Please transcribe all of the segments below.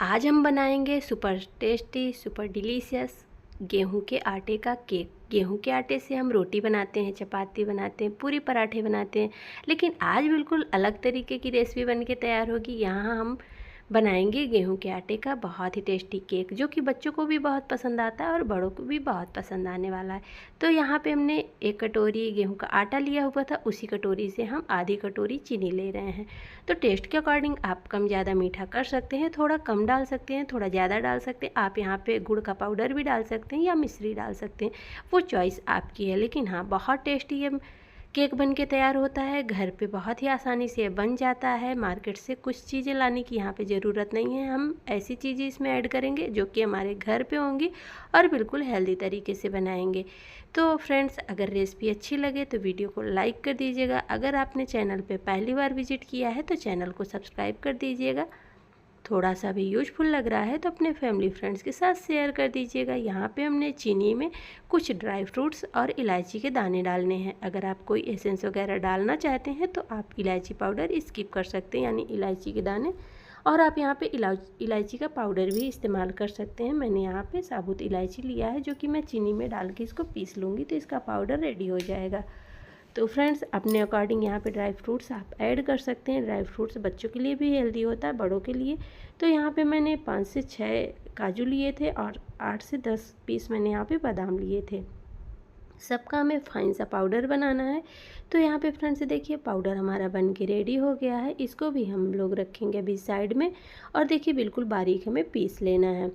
आज हम बनाएंगे सुपर टेस्टी सुपर डिलीशियस गेहूं के आटे का केक। गेहूं के आटे से हम रोटी बनाते हैं, चपाती बनाते हैं, पूरी पराठे बनाते हैं, लेकिन आज बिल्कुल अलग तरीके की रेसिपी बन के तैयार होगी। यहाँ हम बनाएंगे गेहूं के आटे का बहुत ही टेस्टी केक, जो कि बच्चों को भी बहुत पसंद आता है और बड़ों को भी बहुत पसंद आने वाला है। तो यहाँ पे हमने 1 कटोरी गेहूं का आटा लिया हुआ था, उसी कटोरी से हम आधी कटोरी चीनी ले रहे हैं। तो टेस्ट के अकॉर्डिंग आप कम ज़्यादा मीठा कर सकते हैं, थोड़ा कम डाल सकते हैं, थोड़ा ज़्यादा डाल सकते हैं। आप यहाँ पे गुड़ का पाउडर भी डाल सकते हैं या मिश्री डाल सकते हैं, वो चॉइस आपकी है। लेकिन हाँ, बहुत टेस्टी ये केक बन के तैयार होता है। घर पे बहुत ही आसानी से बन जाता है। मार्केट से कुछ चीज़ें लाने की यहाँ पे ज़रूरत नहीं है। हम ऐसी चीज़ें इसमें ऐड करेंगे जो कि हमारे घर पे होंगी और बिल्कुल हेल्दी तरीके से बनाएंगे। तो फ्रेंड्स, अगर रेसिपी अच्छी लगे तो वीडियो को लाइक कर दीजिएगा। अगर आपने चैनल पे पहली बार विजिट किया है तो चैनल को सब्सक्राइब कर दीजिएगा। थोड़ा सा भी यूजफुल लग रहा है तो अपने फैमिली फ्रेंड्स के साथ शेयर कर दीजिएगा। यहाँ पे हमने चीनी में कुछ ड्राई फ्रूट्स और इलायची के दाने डालने हैं। अगर आप कोई एसेंस वगैरह डालना चाहते हैं तो आप इलायची पाउडर स्किप कर सकते हैं, यानी इलायची के दाने। और आप यहाँ पे इलायची का पाउडर भी इस्तेमाल कर सकते हैं। मैंने यहाँ पे साबुत इलायची लिया है, जो कि मैं चीनी में डाल के इसको पीस लूँगी तो इसका पाउडर रेडी हो जाएगा। तो फ्रेंड्स, अपने अकॉर्डिंग यहाँ पे ड्राई फ्रूट्स आप ऐड कर सकते हैं। ड्राई फ्रूट्स बच्चों के लिए भी हेल्दी होता है, बड़ों के लिए। तो यहाँ पे मैंने 5 से 6 काजू लिए थे और 8 से 10 पीस मैंने यहाँ पे बादाम लिए थे। सबका हमें फाइन सा पाउडर बनाना है। तो यहाँ पे फ्रेंड्स देखिए, पाउडर हमारा बन के रेडी हो गया है। इसको भी हम लोग रखेंगे अभी साइड में। और देखिए, बिल्कुल बारीक हमें पीस लेना है।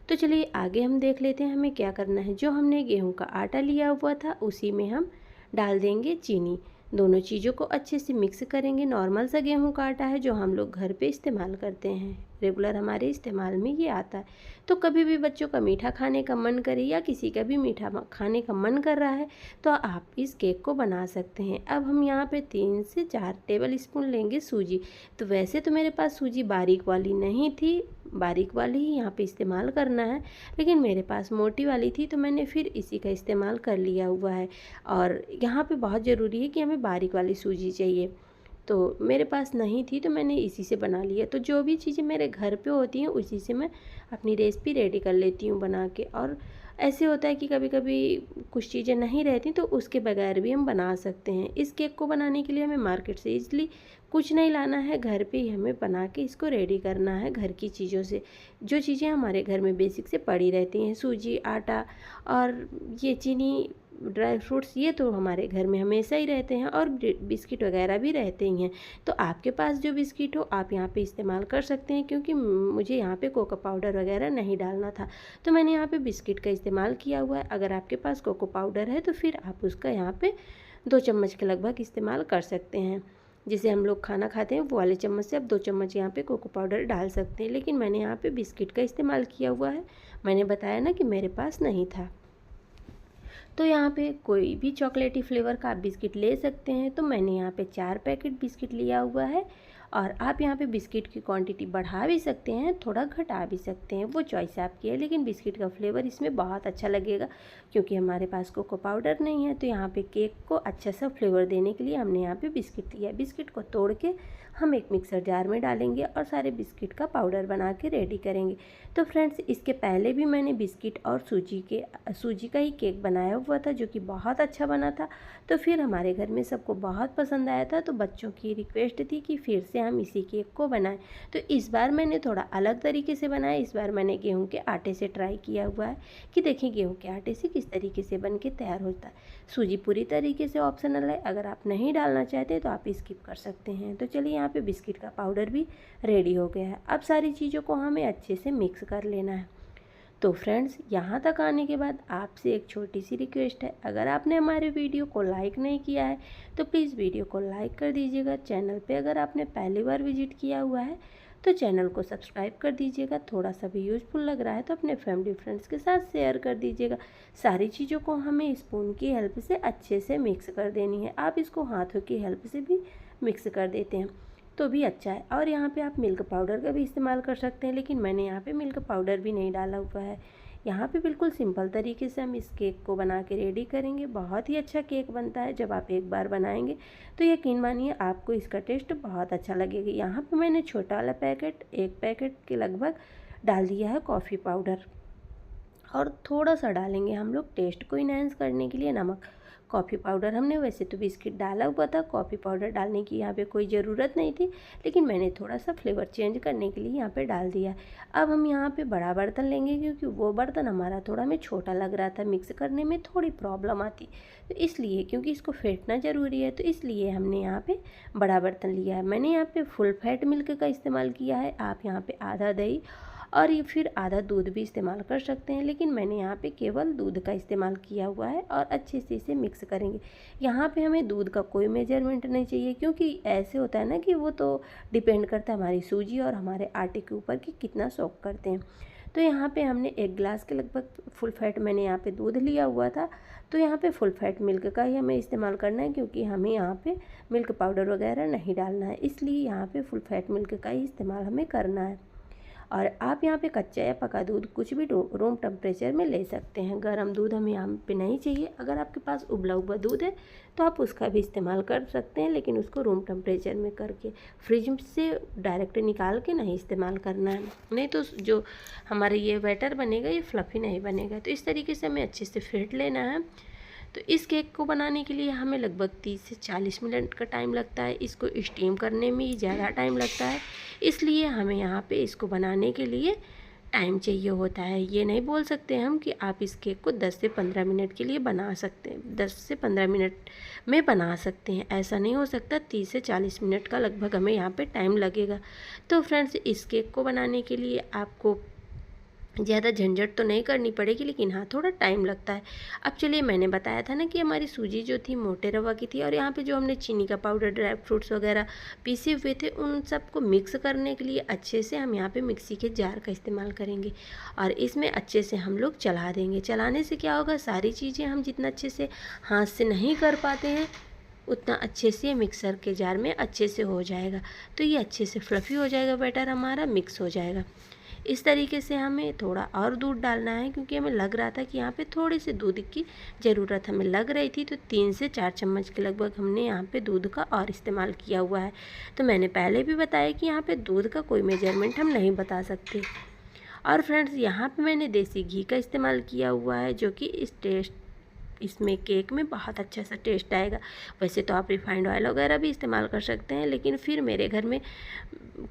तो चलिए आगे हम देख लेते हैं हमें क्या करना है। जो हमने गेहूं का आटा लिया हुआ था उसी में हम डाल देंगे चीनी। दोनों चीज़ों को अच्छे से मिक्स करेंगे। नॉर्मल सा गेहूं का आटा है जो हम लोग घर पे इस्तेमाल करते हैं, रेगुलर हमारे इस्तेमाल में ये आता है। तो कभी भी बच्चों का मीठा खाने का मन करे या किसी का भी मीठा खाने का मन कर रहा है तो आप इस केक को बना सकते हैं। अब हम यहाँ पे 3 से 4 टेबल स्पून लेंगे सूजी। तो वैसे तो मेरे पास सूजी बारीक वाली नहीं थी, बारीक वाली ही यहाँ पे इस्तेमाल करना है, लेकिन मेरे पास मोटी वाली थी तो मैंने फिर इसी का इस्तेमाल कर लिया हुआ है। और यहाँ पे बहुत ज़रूरी है कि हमें बारीक वाली सूजी चाहिए। तो मेरे पास नहीं थी तो मैंने इसी से बना लिया। तो जो भी चीज़ें मेरे घर पे होती हैं उसी से मैं अपनी रेसिपी रेडी कर लेती हूँ बना के। और ऐसे होता है कि कभी कभी कुछ चीज़ें नहीं रहती तो उसके बगैर भी हम बना सकते हैं। इस केक को बनाने के लिए हमें मार्केट से ईज़िली कुछ नहीं लाना है, घर पे ही हमें बना के इसको रेडी करना है घर की चीज़ों से। जो चीज़ें हमारे घर में बेसिक से पड़ी रहती हैं, सूजी, आटा और ये चीनी, ड्राई फ्रूट्स, ये तो हमारे घर में हमेशा ही रहते हैं। और बिस्किट वगैरह भी रहते ही हैं। तो आपके पास जो बिस्किट हो आप यहाँ पे इस्तेमाल कर सकते हैं, क्योंकि मुझे यहाँ पे कोको पाउडर वगैरह नहीं डालना था तो मैंने यहाँ पे बिस्किट का इस्तेमाल किया हुआ है। अगर आपके पास कोको पाउडर है तो फिर आप उसका यहाँ पे 2 चम्मच के लगभग इस्तेमाल कर सकते हैं। जिसे हम लोग खाना खाते हैं वो वाले चम्मच से आप 2 चम्मच यहाँ पे कोको पाउडर डाल सकते हैं। लेकिन मैंने यहाँ पे बिस्किट का इस्तेमाल किया हुआ है। मैंने बताया ना कि मेरे पास नहीं था। तो यहाँ पे कोई भी चॉकलेटी फ्लेवर का आप बिस्किट ले सकते हैं। तो मैंने यहाँ पे 4 पैकेट बिस्किट लिया हुआ है। और आप यहाँ पे बिस्किट की क्वांटिटी बढ़ा भी सकते हैं, थोड़ा घटा भी सकते हैं, वो चॉइस आपकी है। लेकिन बिस्किट का फ्लेवर इसमें बहुत अच्छा लगेगा, क्योंकि हमारे पास कोको पाउडर नहीं है। तो यहाँ पे केक को अच्छा सा फ्लेवर देने के लिए हमने यहाँ पे बिस्किट लिया है। बिस्किट को तोड़ के हम एक मिक्सर जार में डालेंगे और सारे बिस्किट का पाउडर बना के रेडी करेंगे। तो फ्रेंड्स, इसके पहले भी मैंने बिस्किट और सूजी का ही केक बनाया हुआ था, जो कि बहुत अच्छा बना था। तो फिर हमारे घर में सबको बहुत पसंद आया था, तो बच्चों की रिक्वेस्ट थी कि फिर से हम इसी केक को बनाएं। तो इस बार मैंने थोड़ा अलग तरीके से बनाया। इस बार मैंने गेहूं के आटे से ट्राई किया हुआ है कि देखिए गेहूं के आटे से किस तरीके से बन के तैयार होता है। सूजी पूरी तरीके से ऑप्शनल है, अगर आप नहीं डालना चाहते तो आप स्किप कर सकते हैं। तो चलिए, यहाँ पे बिस्किट का पाउडर भी रेडी हो गया है। अब सारी चीज़ों को हमें अच्छे से मिक्स कर लेना है। तो फ्रेंड्स, यहाँ तक आने के बाद आपसे एक छोटी सी रिक्वेस्ट है। अगर आपने हमारे वीडियो को लाइक नहीं किया है तो प्लीज़ वीडियो को लाइक कर दीजिएगा। चैनल पे अगर आपने पहली बार विजिट किया हुआ है तो चैनल को सब्सक्राइब कर दीजिएगा। थोड़ा सा भी यूज़फुल लग रहा है तो अपने फैमिली फ्रेंड्स के साथ शेयर कर दीजिएगा। सारी चीज़ों को हमें स्पून की हेल्प से अच्छे से मिक्स कर देनी है। आप इसको हाथों की हेल्प से भी मिक्स कर देते हैं तो भी अच्छा है। और यहाँ पे आप मिल्क पाउडर का भी इस्तेमाल कर सकते हैं, लेकिन मैंने यहाँ पे मिल्क पाउडर भी नहीं डाला हुआ है। यहाँ पे बिल्कुल सिंपल तरीके से हम इस केक को बना के रेडी करेंगे। बहुत ही अच्छा केक बनता है। जब आप एक बार बनाएंगे तो यकीन मानिए आपको इसका टेस्ट बहुत अच्छा लगेगा। यहाँ पे मैंने छोटा वाला पैकेट, 1 पैकेट के लगभग डाल दिया है कॉफ़ी पाउडर, और थोड़ा सा डालेंगे हम लोग टेस्ट को इनहेंस करने के लिए नमक। कॉफ़ी पाउडर हमने वैसे तो बिस्किट डाला हुआ था, कॉफ़ी पाउडर डालने की यहाँ पे कोई ज़रूरत नहीं थी, लेकिन मैंने थोड़ा सा फ्लेवर चेंज करने के लिए यहाँ पे डाल दिया। अब हम यहाँ पे बड़ा बर्तन लेंगे, क्योंकि वो बर्तन हमारा थोड़ा हमें छोटा लग रहा था, मिक्स करने में थोड़ी प्रॉब्लम आती, तो इसलिए क्योंकि इसको फेंटना ज़रूरी है, तो इसलिए हमने यहाँ पे बड़ा बर्तन लिया है। मैंने यहाँ पे फुल फैट मिल्क का इस्तेमाल किया है। आप यहाँ पे आधा दही और ये फिर आधा दूध भी इस्तेमाल कर सकते हैं, लेकिन मैंने यहाँ पे केवल दूध का इस्तेमाल किया हुआ है। और अच्छे से इसे मिक्स करेंगे। यहाँ पे हमें दूध का कोई मेजरमेंट नहीं चाहिए, क्योंकि ऐसे होता है ना कि वो तो डिपेंड करता है हमारी सूजी और हमारे आटे के ऊपर कि कितना सोक करते हैं। तो यहाँ पे हमने 1 गिलास के लगभग फुल फैट मैंने यहाँ पे दूध लिया हुआ था, तो यहाँ पे फुल फैट मिल्क का ही हमें इस्तेमाल करना है, क्योंकि हमें यहाँ पे मिल्क पाउडर वगैरह नहीं डालना है, इसलिए यहाँ पे फुल फैट मिल्क का ही इस्तेमाल हमें करना है। और आप यहाँ पे कच्चा या पका दूध कुछ भी रूम टेम्परेचर में ले सकते हैं। गर्म दूध हमें यहाँ पे नहीं चाहिए। अगर आपके पास उबला हुआ दूध है तो आप उसका भी इस्तेमाल कर सकते हैं, लेकिन उसको रूम टेम्परेचर में करके, फ्रिज से डायरेक्ट निकाल के नहीं इस्तेमाल करना है, नहीं तो जो हमारे ये बैटर बनेगा ये फ्लफ़ी नहीं बनेगा। तो इस तरीके से हमें अच्छे से फेंट लेना है। तो इस केक को बनाने के लिए हमें लगभग 30 से 40 मिनट का टाइम लगता है। इसको स्टीम करने में ही ज़्यादा टाइम लगता है, इसलिए हमें यहाँ पे इसको बनाने के लिए टाइम चाहिए होता है। ये नहीं बोल सकते हम कि आप इस केक को 10 से 15 मिनट के लिए बना सकते हैं, 10 से 15 मिनट में बना सकते हैं, ऐसा नहीं हो सकता। 30 से 40 मिनट का लगभग हमें यहाँ पे टाइम लगेगा। तो फ्रेंड्स, इस केक को बनाने के लिए आपको ज़्यादा झंझट तो नहीं करनी पड़ेगी, लेकिन हाँ थोड़ा टाइम लगता है। अब चलिए, मैंने बताया था ना कि हमारी सूजी जो थी मोटे रवा की थी, और यहाँ पे जो हमने चीनी का पाउडर, ड्राई फ्रूट्स वगैरह पीसे हुए थे, उन सबको मिक्स करने के लिए अच्छे से हम यहाँ पे मिक्सी के जार का इस्तेमाल करेंगे और इसमें अच्छे से हम लोग चला देंगे। चलाने से क्या होगा, सारी चीज़ें हम जितना अच्छे से हाथ से नहीं कर पाते हैं उतना अच्छे से मिक्सर के जार में अच्छे से हो जाएगा। तो ये अच्छे से फ्लफ़ी हो जाएगा, बैटर हमारा मिक्स हो जाएगा। इस तरीके से हमें थोड़ा और दूध डालना है, क्योंकि हमें लग रहा था कि यहाँ पे थोड़ी सी दूध की ज़रूरत हमें लग रही थी, तो 3 से 4 चम्मच के लगभग हमने यहाँ पे दूध का और इस्तेमाल किया हुआ है। तो मैंने पहले भी बताया कि यहाँ पे दूध का कोई मेजरमेंट हम नहीं बता सकते। और फ्रेंड्स, यहाँ पे मैंने देसी घी का इस्तेमाल किया हुआ है, जो कि इसमें केक में बहुत अच्छा सा टेस्ट आएगा। वैसे तो आप रिफाइंड ऑयल वगैरह भी इस्तेमाल कर सकते हैं, लेकिन फिर मेरे घर में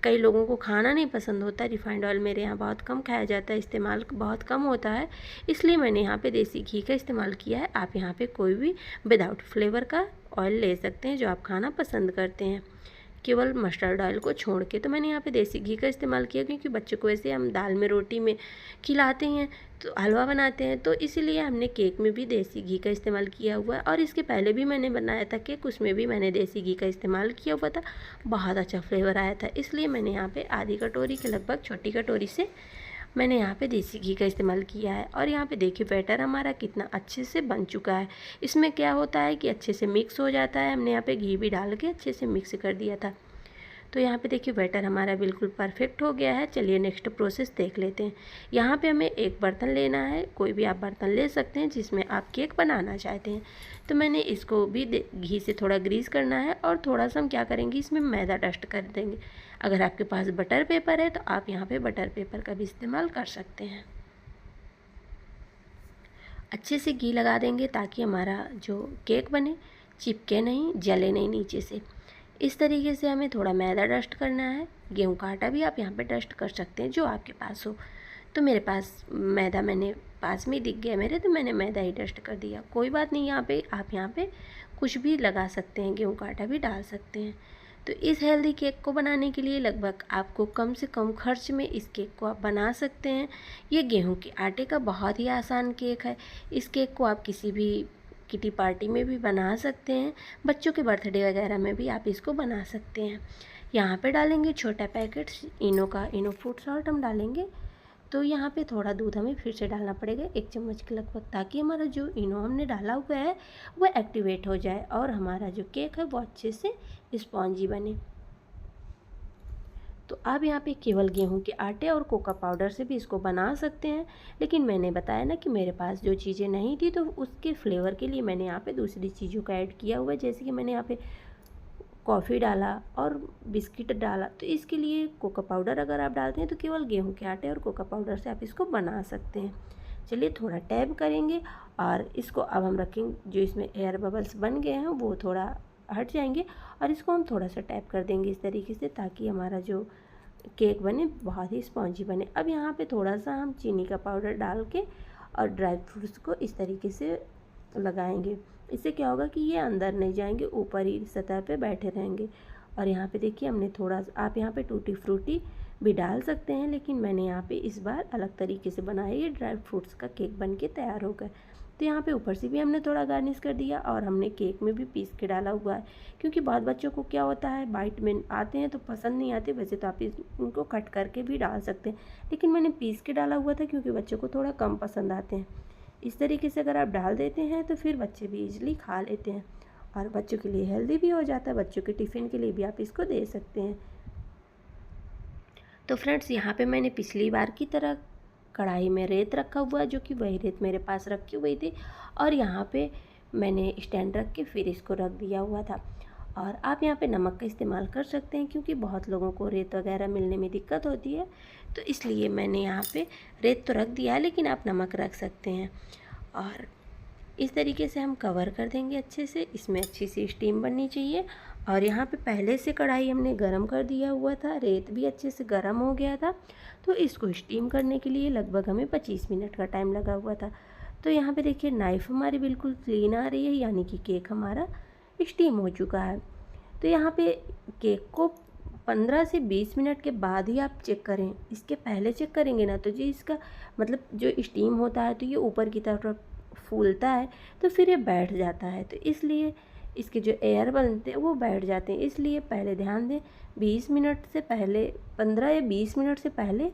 कई लोगों को खाना नहीं पसंद होता। रिफाइंड ऑयल मेरे यहाँ बहुत कम खाया जाता है, इस्तेमाल बहुत कम होता है, इसलिए मैंने यहाँ पे देसी घी का इस्तेमाल किया है। आप यहाँ पे कोई भी विदाउट फ्लेवर का ऑयल ले सकते हैं जो आप खाना पसंद करते हैं, केवल मस्टर्ड ऑयल को छोड़ के। तो मैंने यहाँ पे देसी घी का इस्तेमाल किया, क्योंकि बच्चों को ऐसे हम दाल में, रोटी में खिलाते हैं, तो हलवा बनाते हैं, तो इसीलिए हमने केक में भी देसी घी का इस्तेमाल किया हुआ है। और इसके पहले भी मैंने बनाया था केक, उसमें भी मैंने देसी घी का इस्तेमाल किया हुआ था, बहुत अच्छा फ्लेवर आया था। इसलिए मैंने यहाँ पे आधी कटोरी के लगभग, छोटी कटोरी से मैंने यहाँ पे देसी घी का इस्तेमाल किया है। और यहाँ पे देखिए बैटर हमारा कितना अच्छे से बन चुका है। इसमें क्या होता है कि अच्छे से मिक्स हो जाता है, हमने यहाँ पे घी भी डाल के अच्छे से मिक्स कर दिया था। तो यहाँ पे देखिए बैटर हमारा बिल्कुल परफेक्ट हो गया है। चलिए नेक्स्ट प्रोसेस देख लेते हैं। यहाँ पे हमें एक बर्तन लेना है, कोई भी आप बर्तन ले सकते हैं जिसमें आप केक बनाना चाहते हैं। तो मैंने इसको भी घी से थोड़ा ग्रीस करना है, और थोड़ा सा हम क्या करेंगे, इसमें मैदा डस्ट कर देंगे। अगर आपके पास बटर पेपर है तो आप यहाँ पे बटर पेपर का भी इस्तेमाल कर सकते हैं। अच्छे से घी लगा देंगे ताकि हमारा जो केक बने चिपके नहीं, जले नहीं नीचे से। इस तरीके से हमें थोड़ा मैदा डस्ट करना है। गेहूं का आटा भी आप यहाँ पे डस्ट कर सकते हैं, जो आपके पास हो। तो मेरे पास मैदा, मैंने पास में दिख गया मेरे, तो मैंने मैदा ही डस्ट कर दिया। कोई बात नहीं, यहाँ पे आप यहाँ पे कुछ भी लगा सकते हैं, गेहूं का आटा भी डाल सकते हैं। तो इस हेल्दी केक को बनाने के लिए लगभग आपको कम से कम खर्च में इस केक को आप बना सकते हैं। ये गेहूं के आटे का बहुत ही आसान केक है। इस केक को आप किसी भी किटी पार्टी में भी बना सकते हैं, बच्चों के बर्थडे वगैरह में भी आप इसको बना सकते हैं। यहाँ पे डालेंगे छोटा पैकेट इनो का, इनो फ्रूट सॉल्ट हम डालेंगे। तो यहाँ पे थोड़ा दूध हमें फिर से डालना पड़ेगा, 1 चम्मच के लगभग, ताकि हमारा जो इनो हमने डाला हुआ है वो एक्टिवेट हो जाए और हमारा जो केक है वो अच्छे से स्पॉन्जी बने। तो आप यहाँ पे केवल गेहूं के आटे और कोका पाउडर से भी इसको बना सकते हैं, लेकिन मैंने बताया ना कि मेरे पास जो चीज़ें नहीं थी, तो उसके फ्लेवर के लिए मैंने यहाँ पे दूसरी चीज़ों का ऐड किया हुआ है। जैसे कि मैंने यहाँ पे कॉफ़ी डाला और बिस्किट डाला, तो इसके लिए कोको पाउडर अगर आप डालते हैं तो केवल गेहूं के आटे और कोको पाउडर से आप इसको बना सकते हैं। चलिए थोड़ा टैप करेंगे और इसको अब हम रखेंगे, जो इसमें एयर बबल्स बन गए हैं वो थोड़ा हट जाएंगे और इसको हम थोड़ा सा टैप कर देंगे इस तरीके से, ताकि हमारा जो केक बने बहुत ही स्पॉन्जी बने। अब यहाँ पे थोड़ा सा हम चीनी का पाउडर डाल के और ड्राई फ्रूट्स को इस तरीके से लगाएंगे। इससे क्या होगा कि ये अंदर नहीं जाएंगे, ऊपर ही सतह पे बैठे रहेंगे। और यहाँ पे देखिए हमने थोड़ा, आप यहाँ पे टूटी फ्रूटी भी डाल सकते हैं, लेकिन मैंने यहाँ पे इस बार अलग तरीके से बनाया। ये ड्राई फ्रूट्स का केक बन के तैयार हो गया। तो यहाँ पे ऊपर से भी हमने थोड़ा गार्निश कर दिया और हमने केक में भी पीस के डाला हुआ है, क्योंकि बहुत बच्चों को क्या होता है, बाइट में आते हैं तो पसंद नहीं आते। वैसे तो आप इनको कट करके भी डाल सकते हैं, लेकिन मैंने पीस के डाला हुआ था क्योंकि बच्चों को थोड़ा कम पसंद आते हैं। इस तरीके से अगर आप डाल देते हैं तो फिर बच्चे भी ईजिली खा लेते हैं और बच्चों के लिए हेल्दी भी हो जाता है। बच्चों के टिफ़िन के लिए भी आप इसको दे सकते हैं। तो फ्रेंड्स, यहाँ पे मैंने पिछली बार की तरह कढ़ाई में रेत रखा हुआ है, जो कि वही रेत मेरे पास रखी हुई थी, और यहाँ पे मैंने स्टैंड रख के फिर इसको रख दिया हुआ था। और आप यहाँ पे नमक का इस्तेमाल कर सकते हैं, क्योंकि बहुत लोगों को रेत वगैरह मिलने में दिक्कत होती है, तो इसलिए मैंने यहाँ पे रेत तो रख दिया है, लेकिन आप नमक रख सकते हैं। और इस तरीके से हम कवर कर देंगे अच्छे से। इसमें अच्छी सी स्टीम बननी चाहिए। और यहाँ पे पहले से कढ़ाई हमने गरम कर दिया हुआ था, रेत भी अच्छे से गरम हो गया था, तो इसको स्टीम करने के लिए लगभग हमें 25 मिनट का टाइम लगा हुआ था। तो यहाँ पे देखिए नाइफ़ हमारी बिल्कुल क्लीन आ रही है, यानी कि केक हमारा स्टीम हो चुका है। तो यहाँ पे केक को 15 से 20 मिनट के बाद ही आप चेक करें। इसके पहले चेक करेंगे ना तो जी इसका मतलब जो स्टीम होता है तो ये ऊपर की तरफ फूलता है, तो फिर ये बैठ जाता है, तो इसलिए इसके जो एयर बनते हैं वो बैठ जाते हैं। इसलिए पहले ध्यान दें, 20 मिनट से पहले, 15 या 20 मिनट से पहले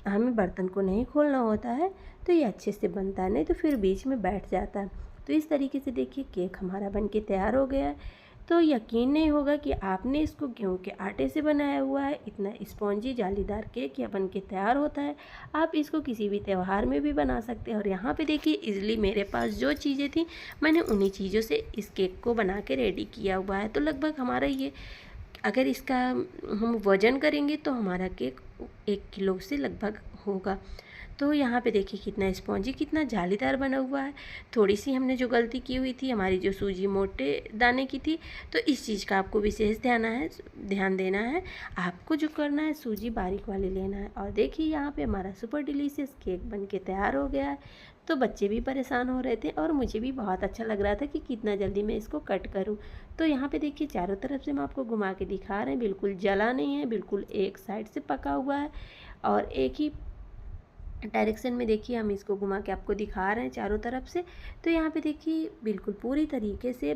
हमें बर्तन को नहीं खोलना होता है, तो ये अच्छे से बनता है, नहीं तो फिर बीच में बैठ जाता है। तो इस तरीके से देखिए केक हमारा बन के तैयार हो गया है। तो यकीन नहीं होगा कि आपने इसको गेहूं के आटे से बनाया हुआ है। इतना स्पॉन्जी जालीदार केक यह बन के तैयार होता है। आप इसको किसी भी त्यौहार में भी बना सकते हैं। और यहाँ पे देखिए इजली मेरे पास जो चीज़ें थी मैंने उन्हीं चीज़ों से इस केक को बना के रेडी किया हुआ है। तो लगभग हमारा ये, अगर इसका हम वज़न करेंगे तो हमारा केक 1 किलो से लगभग होगा। तो यहाँ पे देखिए कितना स्पॉन्जी, कितना जालीदार बना हुआ है। थोड़ी सी हमने जो गलती की हुई थी, हमारी जो सूजी मोटे दाने की थी, तो इस चीज़ का आपको विशेष ध्यान देना है। आपको जो करना है सूजी बारीक वाली लेना है। और देखिए यहाँ पे हमारा सुपर डिलीशियस केक बन के तैयार हो गया है। तो बच्चे भी परेशान हो रहे थे और मुझे भी बहुत अच्छा लग रहा था कि कितना जल्दी मैं इसको कट करूं। तो यहाँ पे देखिए चारों तरफ से हम आपको घुमा के दिखा रहे हैं, बिल्कुल जला नहीं है, बिल्कुल एक साइड से पका हुआ है और एक ही डायरेक्शन में देखिए हम इसको घुमा के आपको दिखा रहे हैं चारों तरफ से। तो यहाँ पे देखिए बिल्कुल पूरी तरीके से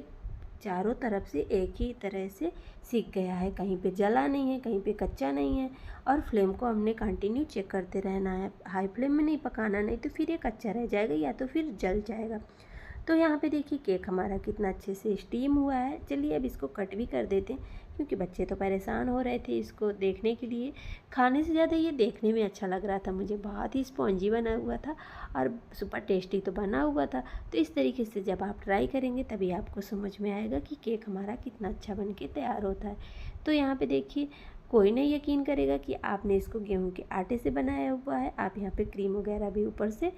चारों तरफ से एक ही तरह से सीख गया है, कहीं पे जला नहीं है, कहीं पे कच्चा नहीं है। और फ्लेम को हमने कंटिन्यू चेक करते रहना है, हाई फ्लेम में नहीं पकाना, नहीं तो फिर ये कच्चा रह जाएगा या तो फिर जल जाएगा। तो यहाँ पे देखिए केक हमारा कितना अच्छे से स्टीम हुआ है। चलिए अब इसको कट भी कर देते हैं, क्योंकि बच्चे तो परेशान हो रहे थे इसको देखने के लिए। खाने से ज़्यादा ये देखने में अच्छा लग रहा था मुझे, बहुत ही स्पॉन्जी बना हुआ था और सुपर टेस्टी तो बना हुआ था। तो इस तरीके से जब आप ट्राई करेंगे तभी आपको समझ में आएगा कि केक हमारा कितना अच्छा बन के तैयार होता है। तो यहाँ पे देखिए कोई नहीं यकीन करेगा कि आपने इसको गेहूं के आटे से बनाया हुआ है। आप यहाँ पे क्रीम वगैरह भी ऊपर से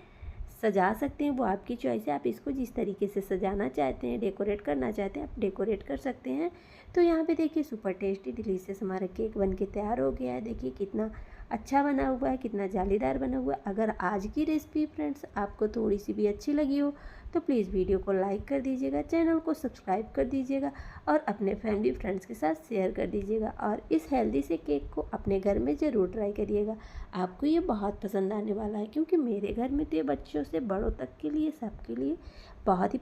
सजा सकते हैं, वो आपकी चॉइस है। आप इसको जिस तरीके से सजाना चाहते हैं, डेकोरेट करना चाहते हैं, आप डेकोरेट कर सकते हैं। तो यहाँ पे देखिए सुपर टेस्टी डिलीशियस हमारा केक बन के तैयार हो गया है। देखिए कितना अच्छा बना हुआ है, कितना जालीदार बना हुआ है। अगर आज की रेसिपी फ्रेंड्स आपको थोड़ी सी भी अच्छी लगी हो तो प्लीज़ वीडियो को लाइक कर दीजिएगा, चैनल को सब्सक्राइब कर दीजिएगा और अपने फैमिली फ्रेंड्स के साथ शेयर कर दीजिएगा। और इस हेल्दी से केक को अपने घर में ज़रूर ट्राई करिएगा, आपको ये बहुत पसंद आने वाला है। क्योंकि मेरे घर में तो ये बच्चों से बड़ों तक के लिए, सबके लिए बहुत ही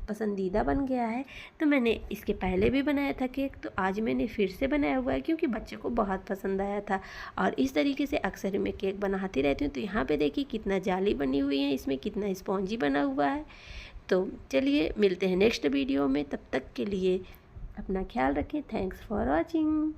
पसंदीदा बन गया है। तो मैंने इसके पहले भी बनाया था केक, तो आज मैंने फिर से बनाया हुआ है क्योंकि बच्चों को बहुत पसंद आया था। और इस तरीके से अक्सर मैं केक बनाती रहती हूँ। तो यहाँ पे देखिए कितना जाली बनी हुई है, इसमें कितना स्पॉन्जी बना हुआ है। तो चलिए मिलते हैं नेक्स्ट वीडियो में, तब तक के लिए अपना ख्याल रखें। Thanks for watching.